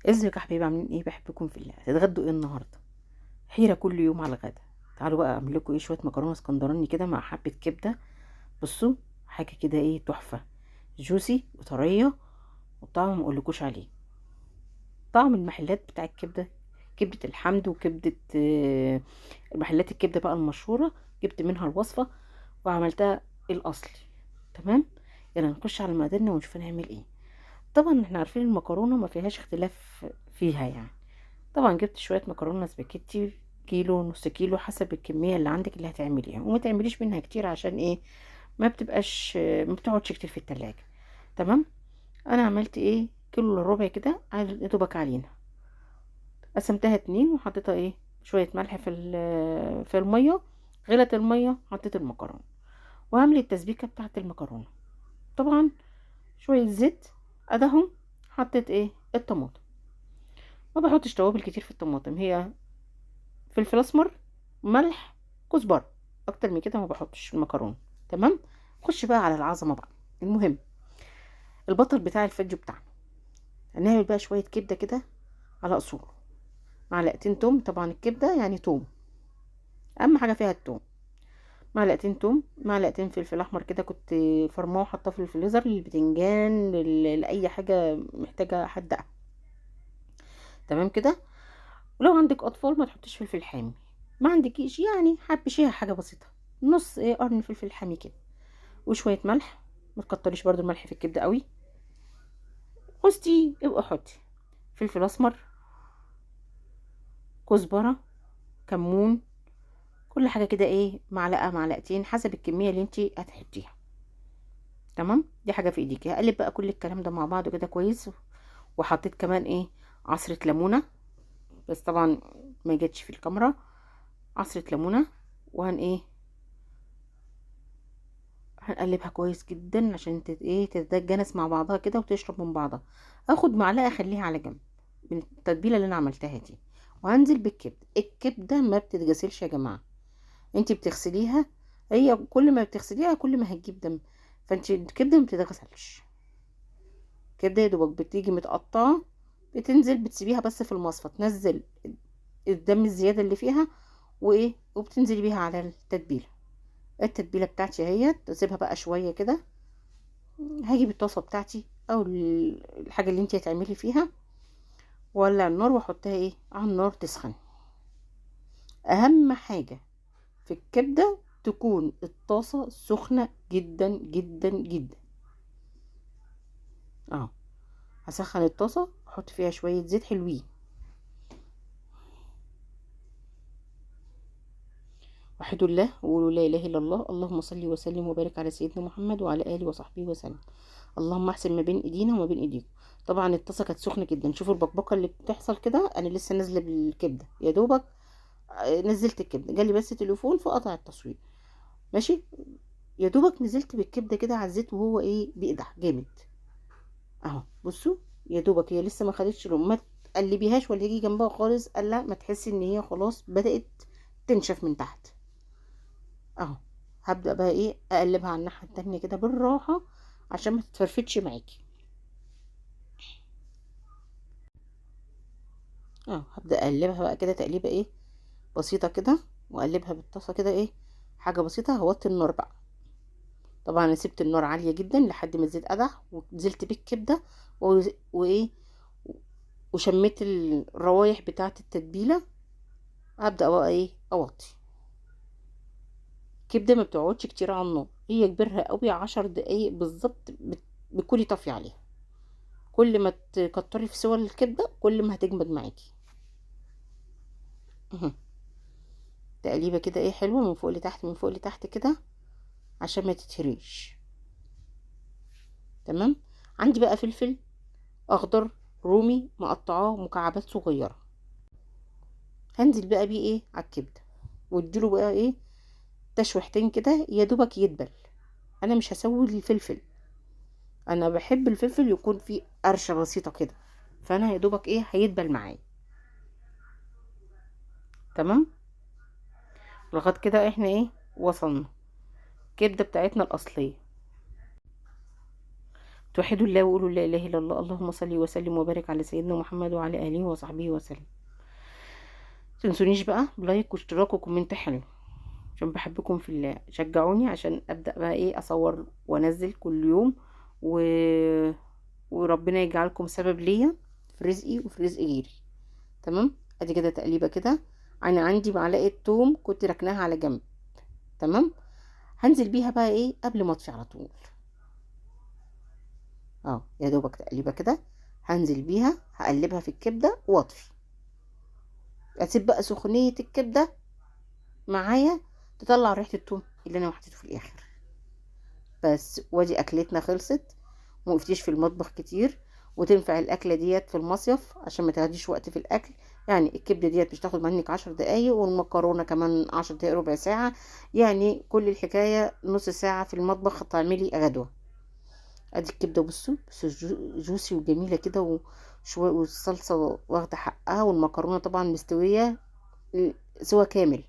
ازيكم يا حبايبي، عاملين ايه؟ بحبكم في الله. هتتغدوا ايه النهارده؟ حيره كل يوم على الغدا. تعالوا بقى اعمل لكم ايه، شويه مكرونه اسكندراني كده مع حبه كبده. بصوا، حاجه كده ايه تحفه، جوسي وطريه، والطعم ما اقولكوش عليه. طعم المحلات بتاع الكبده، كبده الحمد وكبده محلات الكبده بقى المشهوره. جبت منها الوصفه وعملتها الاصلي. تمام. يلا نخش على مقاديرنا ونشوف هنعمل ايه. طبعا احنا عارفين المكرونه ما فيهاش اختلاف فيها يعني. طبعا جبت شويه مكرونه سباكيتي، كيلو نص كيلو حسب الكميه اللي عندك اللي هتعمليها، وما تعمليش منها كتير عشان ايه؟ ما بتقعدش كتير في التلاجة. تمام. انا عملت ايه، كيلو الا ربع كده، يا دوبك علينا. قسمتها اتنين وحطيتها ايه، شويه ملح في الميه. غلت الميه، حطيت المكرونه وهعمل التسبيكه بتاعه المكرونه. طبعا شويه زيت، ادهم. حطيت ايه، الطماطم. ما بحطش توابل كتير في الطماطم، هي فلفل اسمر، ملح، كزبره. اكتر من كده ما بحطش في المكرونه. تمام. خش بقى على العظمه بقى. المهم، البطل بتاع الفيديو بتاعنا. هنعمل بقى شويه كبده كده على اصول. معلقتين توم، طبعا الكبده يعني توم، اهم حاجه فيها التوم. معلقتين توم، معلقتين فلفل احمر كده كنت فرماه وحطاه في الفريزر للبتنجان، لاي حاجه محتاجه حدقه. تمام كده. ولو عندك اطفال ما تحطيش فلفل حامي. ما عندكيش يعني حبشيها حاجه بسيطه، نص ايه قرن فلفل حامي كده، وشويه ملح. ما تكتريش برضو الملح في الكبده قوي. بصي ابقى حطي فلفل اسمر، كزبره، كمون. كل حاجه كده ايه، معلقه معلقتين حسب الكميه اللي انت هتحطيها. تمام. دي حاجه في ايديكي. هقلب بقى كل الكلام ده مع بعض كده كويس. وحطيت كمان ايه، عصره ليمونه، بس طبعا ما جاتش في الكاميرا. عصره ليمونه. وهن ايه، هنقلبها كويس جدا عشان ايه تتجانس مع بعضها كده وتشرب من بعضها. اخد معلقه اخليها على جنب من التتبيله اللي انا عملتها دي. وهنزل بالكبده. الكبده ما بتتغسلش يا جماعه، انتي بتغسليها. هي كل ما بتغسليها كل ما هتجيب دم. فانت الكبده ما بتتغسلش. الكبده يا دوبك بتيجي متقطعه، بتنزل بتسيبيها بس في المصفى تنزل الدم الزياده اللي فيها، وايه، وبتنزلي بيها على التتبيله. التتبيله بتاعتي اهي، تسيبها بقى شويه كده. هجيب الطاسه بتاعتي او الحاجه اللي انتي هتعملي فيها، وولع النار واحطها ايه على النار تسخن. اهم حاجه في الكبده تكون الطاسه سخنه جدا جدا جدا. اه. هسخن الطاسه، احط فيها شويه زيت حلوين. وحدوا الله وقولوا لا اله الا الله. اللهم صل وسلم وبارك على سيدنا محمد وعلى اله وصحبه وسلم. اللهم احسن ما بين ايدينا وما بين ايديكم. طبعا الطاسه كانت سخنه جدا. شوفوا البقبقه اللي بتحصل كده، انا لسه نازله بالكبده يا دوبك. نزلت الكبده، جالي بس تليفون فقطع التصوير. ماشي. يا دوبك نزلت بالكبده كده على الزيت وهو ايه بيقدح جامد. اهو بصوا، يا دوبك هي لسه ما خدتش لون. ما تقلبيهاش ولا يجي جنبها خالص الا ما تحسي ان هي خلاص بدات تنشف من تحت. اهو. هبدا بقى ايه، اقلبها على الناحيه التانية كده بالراحه عشان ما تتفرفتش معاكي. اه، هبدا اقلبها بقى كده تقليبه ايه بسيطه كده، واقلبها بالطاسه كده ايه، حاجه بسيطه. هوطي النار بقى. طبعا انا سبت النار عاليه جدا لحد ما الزيت قدح ونزلت بالكبده وايه، وشميت الروايح بتاعه التتبيله. هبدا بقى ايه اوطي. الكبده ما بتقعدش كتير على النار، هي كبرها قوي 10 دقايق بالظبط بتكوني طافيه عليها. كل ما تكتري في سوى الكبده كل ما هتجمد معاكي. اهو. تقليبه كده ايه حلوه من فوق لتحت من فوق لتحت كده عشان ما تتهريش. تمام. عندي بقى فلفل اخضر رومي مقطعاه مكعبات صغيره. هنزل بقى بيه ايه على الكبده، واديله بقى ايه تشويحتين كده يا دوبك يدبل. انا مش هسوي الفلفل، انا بحب الفلفل يكون فيه قرشه بسيطه كده، فانا يا دوبك ايه هيدبل معايا. تمام. لغايه كده احنا ايه وصلنا. الكبده بتاعتنا الاصليه. توحدوا الله وقولوا لا اله الا الله. اللهم صل وسلم وبارك على سيدنا محمد وعلى اله وصحبه وسلم. تنسونيش بقى بلايك واشتراك وكومنت حلو، عشان بحبكم في الله. شجعوني عشان ابدا بقى ايه اصور وانزل كل يوم و... وربنا يجعلكم سبب ليا في رزقي وفي رزق غيري. تمام. ادي كده تقليبه كده. انا عندي معلقه توم كنت ركناها على جنب. تمام. هنزل بيها بقى ايه قبل ما اطفي على طول. يا دوبك تقليبه كده. هنزل بيها هقلبها في الكبده واطفي. اسيب بقى سخونيه الكبده معايا تطلع ريحه التوم اللي انا حطيته في الاخر. بس وادي اكلتنا خلصت. موقفتيش في المطبخ كتير، وتنفع الاكله ديت في المصيف عشان ما تاخديش وقت في الاكل. يعني الكبده ديت مش تاخد منك 10 دقايق، والمكرونه كمان 10 دقايق ربع ساعه. يعني كل الحكايه نص ساعه في المطبخ تعملي غدوه. ادي الكبده بصوا بس جوسي وجميله كده وشويه، والصلصه واخده حقها، والمكرونه طبعا مستويه سوا كامل.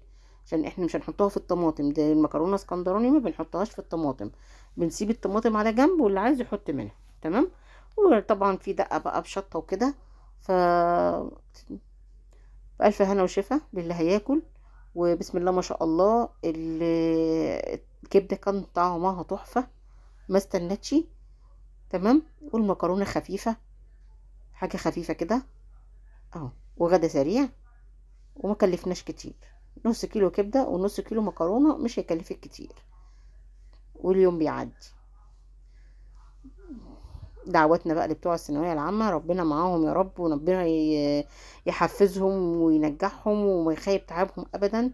عشان احنا مش هنحطها في الطماطم، ده المكرونه اسكندراني ما بنحطهاش في الطماطم، بنسيب الطماطم على جنب واللي عايز يحط منها. تمام. وطبعا في دقه بقى بشطه وكده. ف بألف هنا وشفا للي هياكل. وبسم الله ما شاء الله الكبده كان طعمها تحفه، ما استنتش. تمام. والمكرونه خفيفه، حاجه خفيفه كده وغدا سريع، وما كلفناش كتير. نص كيلو كبده ونص كيلو مكرونه مش هيكلفك كتير، واليوم بيعدي. دعواتنا بقى لبتوع الثانويه العامه، ربنا معاهم يا رب، وربنا يحفزهم وينجحهم وما يخيب تعبهم ابدا.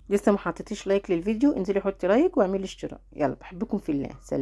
لسه ما حطيتيش لايك للفيديو؟ انزلي حطي لايك واعملي اشتراك. يلا بحبكم في الله. سلام.